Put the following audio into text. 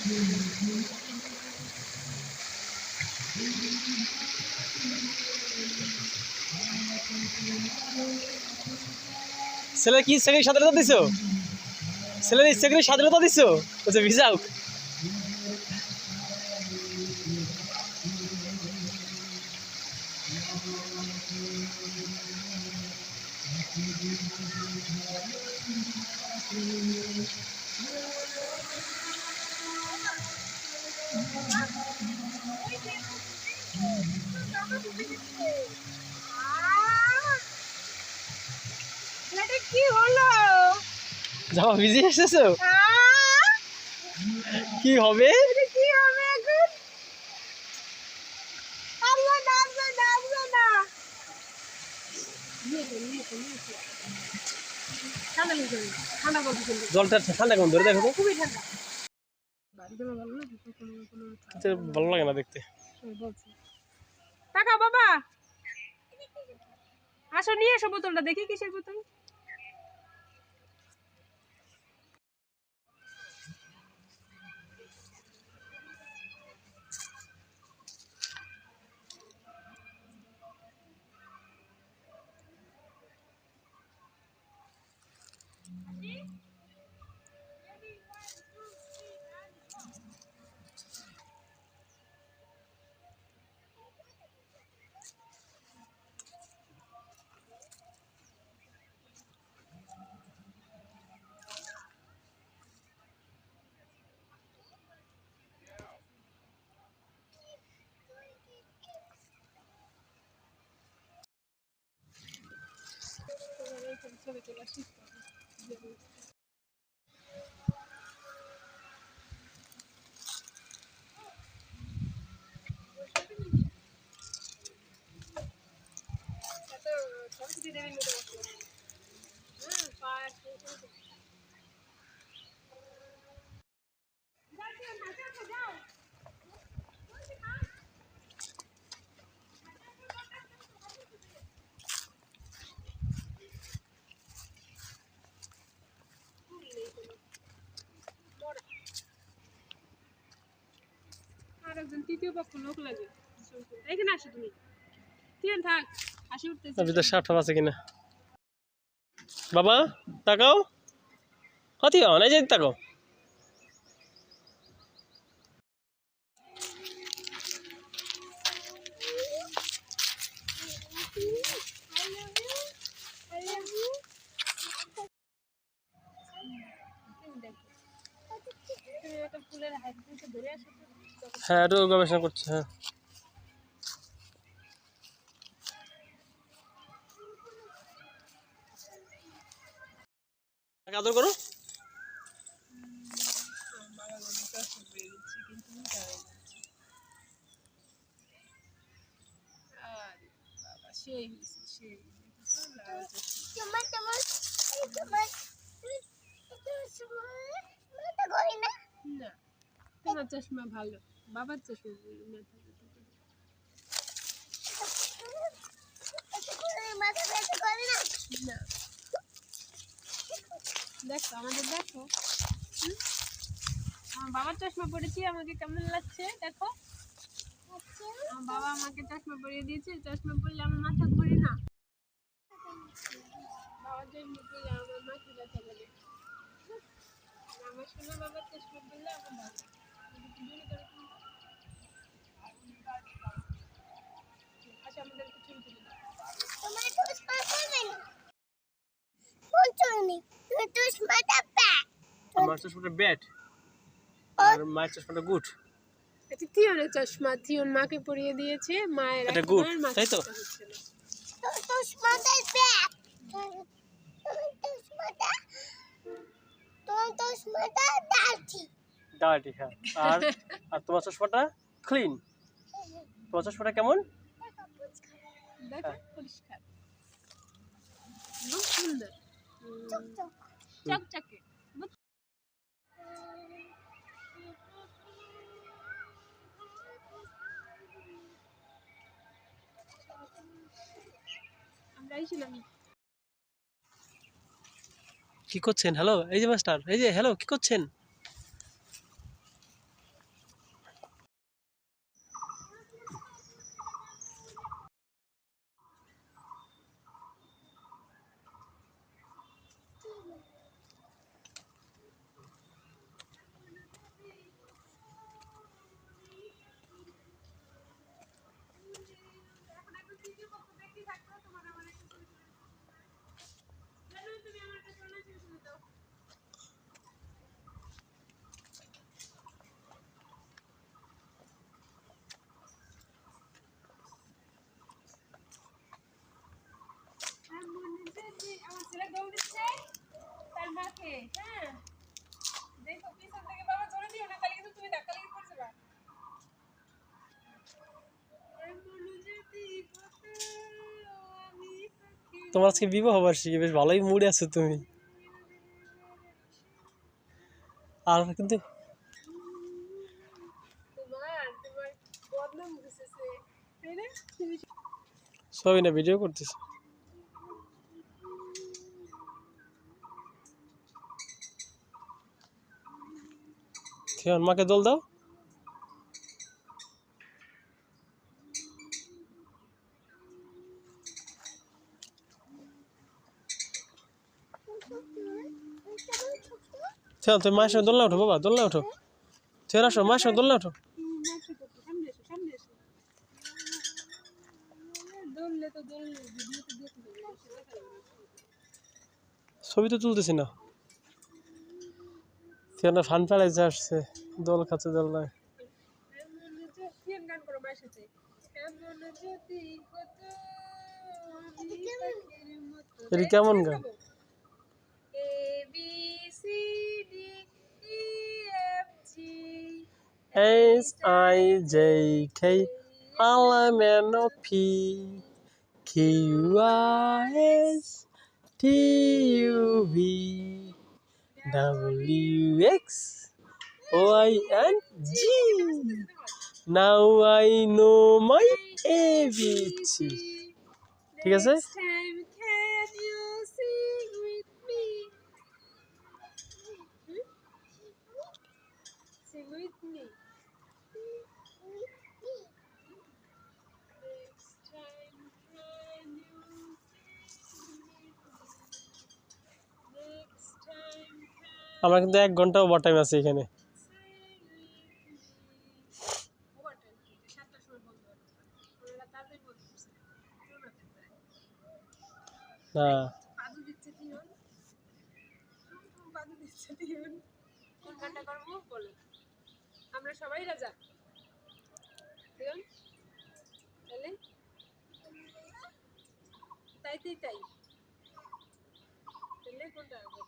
ছেলের কি ইচ্ছা করে স্বাধীনতা দিছো? ছেলের ইচ্ছা করে স্বাধীনতা দিছো? বলছে ভিজাও। কি হলো? জামা ভিজে এসেছো? কি হবে? কি হবে এখন? আল্লাহ নামবে না। জলটা ঠান্ডা কেমন ধরে দেখো তো। খুবই ঠান্ডা। ভালো লাগে না দেখতে। টাকা বাবা, আসো নিয়ে এসো বোতলটা, দেখি কিসের বোতল। আর একজন তৃতীয় পক্ষ লোক লাগে, এখানে আসো তুমি। তিন থাক, হাসি উঠতেছে। ভিতরে সাপ টাপ আছে কিনা? বাবা তাকাও, কতি হন এই যে তাকাও। হ্যাঁ একটু গবেষণা করছে। হ্যাঁ আদর করো। তোমার চশমা ভালো, বাবার চশমা না। দেখো আমাদের, দেখো আমার বাবার চশমা পড়েছি, আমাকে কেমন লাগছে দেখো। আমার বাবা আমাকে চশমা পরিয়ে দিয়েছে, চশমা পরলে আমার মাথা ঘুরে না। বাবার চশমা পরলে আমার মাথা ব্যথা লাগে। আমার সোনা বাবার চশমা পরলে আমার ভালো। আচ্ছা আমাদের কিছু আমার চশমাটা ব্যাট আর মায়ের চশমাটা গুড। এটা থিওনের চশমা, থিওন মাকে পরিয়ে দিয়েছে, মায়ের এটা গুড তাই তো। ডার্টি হ্যাঁ। আর আর তোমার চশমাটা ক্লিন। তোমার চশমাটা কেমন? দেখো পরিষ্কার, খুব সুন্দর, চকচকে। আমরা আইছিলাম। কি করছেন? হ্যালো এই যে মাস্টার, এই যে হ্যালো কি করছেন? হ্যাঁ দেখো পিছন থেকে বাবা ধরে দিও না, তাহলে কিন্তু তুমি ধাক্কা লেগে পড়ে যাবে। তোমার আজকে বিবাহ বার্ষিকী, বেশ ভালোই মুডে আছো তুমি। আর কিন্তু তোমার তোমার বদনাম ঘুষেছে, তাই না? তুমি সবই না ভিডিও করতেছি। থিয়ান মাকে দোল দাও। থিয়ান তুমি মায়ের সঙ্গে দোল না ওঠো বাবা, দোল না ওঠো। থিয়ান আসো, মায়ের সঙ্গে দোল না ওঠো। সামনে এসো, সামনে এসো। দৌড়লে তো দৌড়লে ভিডিওতে দেখবে। ছবি তো তুলতেছি না। থিয়ান ফান ফেলাইতে আসছে, দোল খাচ্ছে দোল নাই। গান করো মায়ের সাথে। এমন যদি হতো আমি পাখির মতো। এটা কেমন গান? A B C D E F G H I J K L M N O P Q R S T U V W X Y and G. Now I know my ABC. ঠিক আছে? Next time can you sing with me? Sing with me. Next time can you sing with me? Next time can আমরা কিন্তু 1 ঘন্টা over time আছে এখানে। sing with me? Overtime কি? 7টার সময় বন্ধ হবে। ওরা তাড়াতাড়ি বন্ধ করছে। না পাদু দিচ্ছে তিন। পাদু দিচ্ছে তিন। কোন গানটা করবো বলো? আমরা সবাই রাজা। তিন। তাহলে তাই তাই তাই। তাহলে কোনটা হবে?